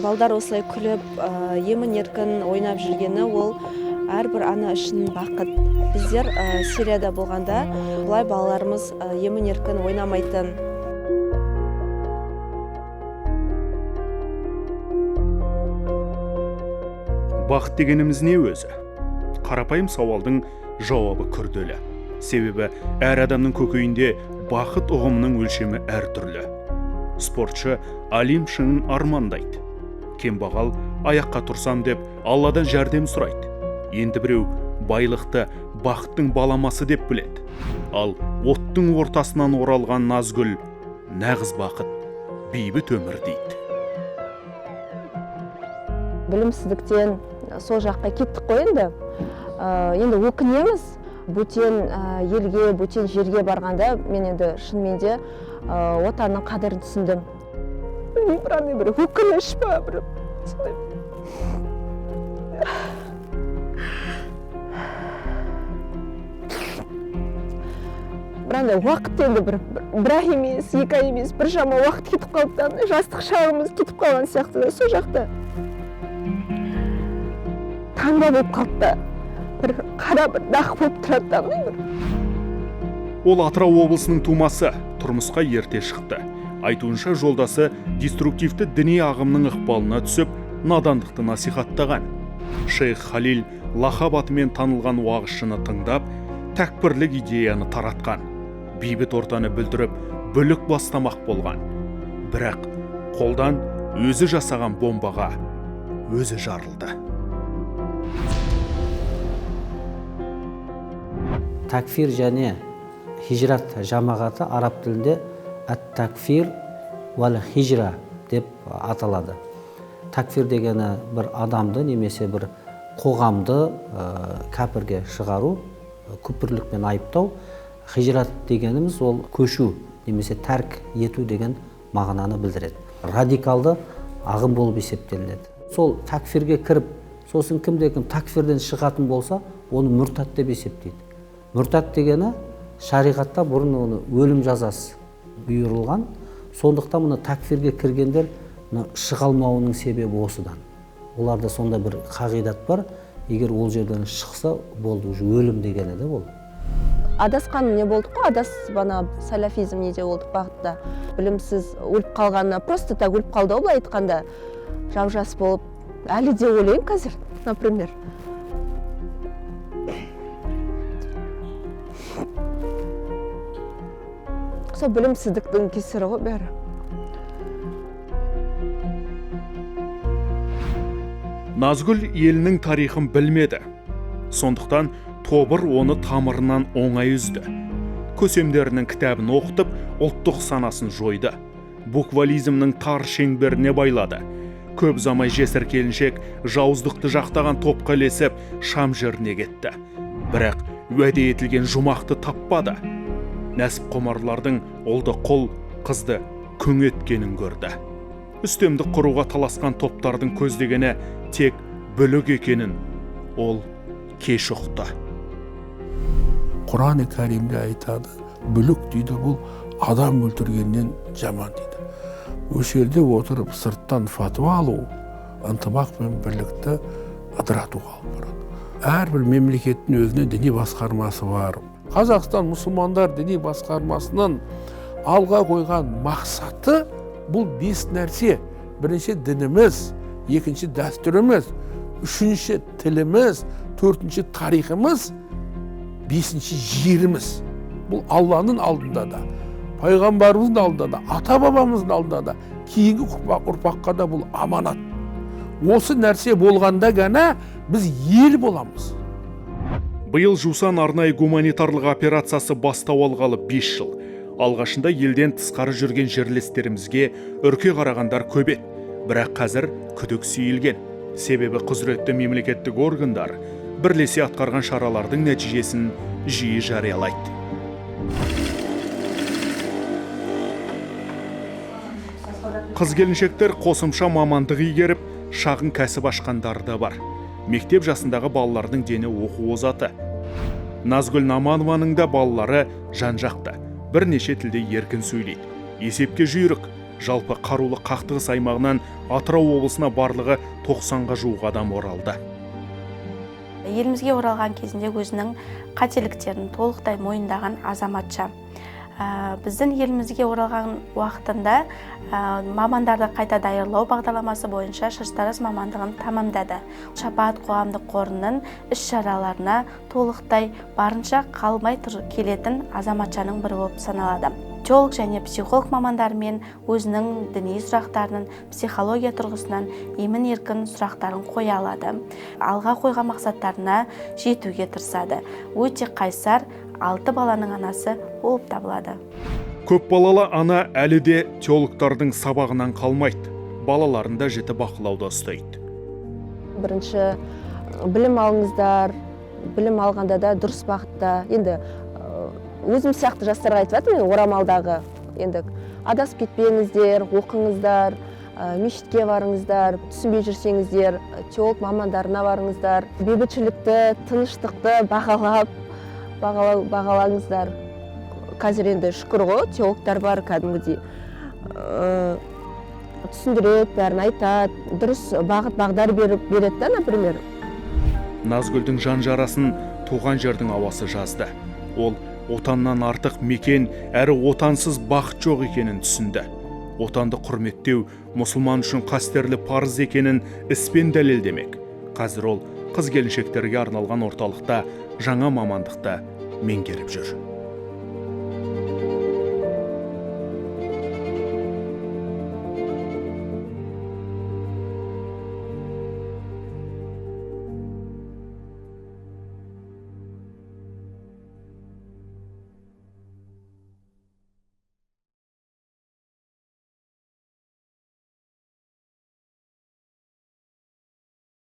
Балдар осылай күліп, емін-еркін ойнап жүргені ол әрбір ана үшін бақыт. Біздер Сирияда болғанда бұлай балаларымыз емін-еркін ойнамайтын. Бақыт дегеніміз не өзі? Қарапайым сауалдың жауабы күрделі. Себебі әр адамның көкейінде бақыт ұғымының өлшемі әртүрлі. Спортшы Алим шыңын армандайды. Кембағал аяққа тұрсам деп Алладан жәрдем сұрайды. Енді біреу байлықты бақыттың баламасы деп біледі. Ал оттың ортасынан оралған Назгүл нағыз бақыт, бейбіт өмір дейді. Білімсіздіктен сол жаққа кеттік қой енді. Енді өкінеміз. Бөтен елге, бөтен жерге барғанда мен енді шынымен отанның қадірін түсіндім. Білмеймін, бір өкініш па, бір сондай. Бірандай уақыт енді бір ай емес, 2 ай емес, бір жама уақыт кетіп қалыпты, жастық шағымыз кетіп қалған сияқты да, сол жақта. Таңба болып қалыпты, бір қара бір дақ болып тұрады да. Ол Атырау облысының тумасы, тұрмысқа ерте шықты. Айтуынша жолдасы деструктивті діни ағымның ықпалына түсіп, надандықты насихаттаған. Шейх Халил лақап атымен танылған уағызшыны тыңдап, тәкпірлік идеяны таратқан. Бейбіт ортаны бүлдіріп, бүлік бастамақ болған. Бірақ қолдан өзі жасаған бомбаға өзі жарылды. Такфир және хижрат жамағаты араб тілінде ат-такфир вал хижра деп аталады. Такфир дегені бір адамды немесе бір қоғамды кәпірге шығару, күпірлікпен айыптау. Хижрат дегеніміз ол көшу немесе тәрк ету деген мағынаны білдіреді. Радикалды ағым болып есептелінеді. Сол такфирге кіріп, сосын кімде-кім такфирден шығатын болса, оны мүртат деп есептейді. Мүртат дегені шариғатта бұрын оны өлім жазасы бұйырылған. Сондықтан мұны такфирге кіргендер шыға алмауының себебі осыдан. Оларда сонда бір қағидат бар, егер ол жерден шықса болды, өлім дегені де ол. Адасқан не болдық қой, бана салафизм неде болдық бағытта. Білімсіз өліп қалғанына, просто так өліп қалды ол айтқанда. Жау-жас болып, әлі де ойлайын қазір, например. Сол білімсіздіктің кесірі ғой бәрі. Назгүл елінің тарихын білмеді. Сондықтан тобыр оны тамырынан оңай үзді. Көсемдерінің кітабын оқытып, ұлттық санасын жойды. Буквализмнің тар шеңберіне байлады. Көп замай жесір келіншек жауыздықты жақтаған топқа ілесіп, Шам жеріне кетті. Бірақ уәде етілген жұмақты таппады. Нәсіп құмарлардың олды қол, қызды күң еткенін көрді. Үстемдік құруға таласқан топтардың көздегені тек бүлік екенін ол кеш ұқты. Құран-ы Кәрімде айтады, бүлік дейді, бұл адам өлтіргеннен жаман дейді. Осы жерде отырып сырттан фатуа алу, ынтымақ пен бірлікті ыдыратуға алып барады. Әрбір мемлекеттің өзіне діни басқармасы бар. Қазақстан мұсылмандар діни басқармасының алға қойған мақсаты бұл 5 нәрсе. Бірінші дініміз, екінші дәстүріміз, үшінші тіліміз, төртінші тарихымыз, бесінші жеріміз. Бұл Алланың алдында да, пайғамбарымыздың алдында да, ата-бабамыздың алдында да, кейінгі ұрпаққа да бұл аманат. Осы нәрсе болғанда ғана біз ел боламыз. Биыл Жусан арнайы гуманитарлық операциясы бастау алғалы 5 жыл. Алғашында елден тысқары жүрген жерлестерімізге үрке қарағандар көп еді. Бірақ қазір күдік сейілген. Себебі құзыретті мемлекеттік органдар бірлесе атқарған шаралардың нәтижесін жиі жариялайды. Қыз-келіншектер қосымша мамандық игеріп, шағын кәсіп ашқандары да бар. Мектеп жасындағы балалардың дені оқу озаты. Назгүл Наманованың да балалары жан-жақта. Бірнеше тілде еркін сөйлейді. Есепке жүйрік. Жалпы қарулы қақтығыс аймағынан Атырау облысына барлығы 90-ға жуық адам оралды. Елімізге оралған кезінде өзінің қателіктерін толықтай мойындаған азаматша. Біздің елімізге оралған уақытында мамандарды қайта даярлау бағдарламасы бойынша шаштараз мамандығын тамамдады. Шапағат қоғамдық қорының іс-шараларына толықтай барынша қалмай келетін азаматшаның бірі болып саналады. Теолог және психолог мамандарымен өзінің діни сұрақтарының психология тұрғысынан емін-еркін сұрақтарын қоя алады. Алға қойған мақсаттарына жетуге тырысады. Өте қайсар 6 баланың анасы болып табылады. Көп балалы ана әлі де теологтардың сабағынан қалмайды. Балаларында жіті бақылауда ұстайды. Бірінші, білім алыңыздар, білім алғанда да дұрыс бағытта. Енді өзім сияқты жастарға айтып жатырмын, орамалдағы. Енді адасып кетпеңіздер, оқыңыздар, мешітке барыңыздар, түсінбей жүрсеңіздер, теолог мамандарына барыңыздар, бейбітшілікті, тыныштықты бағалаңыздар. Қазір енді шүкір ғой, теологтар бар кәдімгідей. Түсіндіреді, бәрін айтады, дұрыс бағыт-бағдар береді да, например. Назгүлдің жан жарасын туған жердің ауасы жазды. Ол отаннан артық мекен, әрі отансыз бақыт жоқ екенін түсінді. Отанды құрметтеу мұсылман үшін қастерлі парыз екенін іспен дәлелдемек. Қазір ол қыз-келіншектерге арналған орталықта жаңа мамандықта меңгеріп жүр.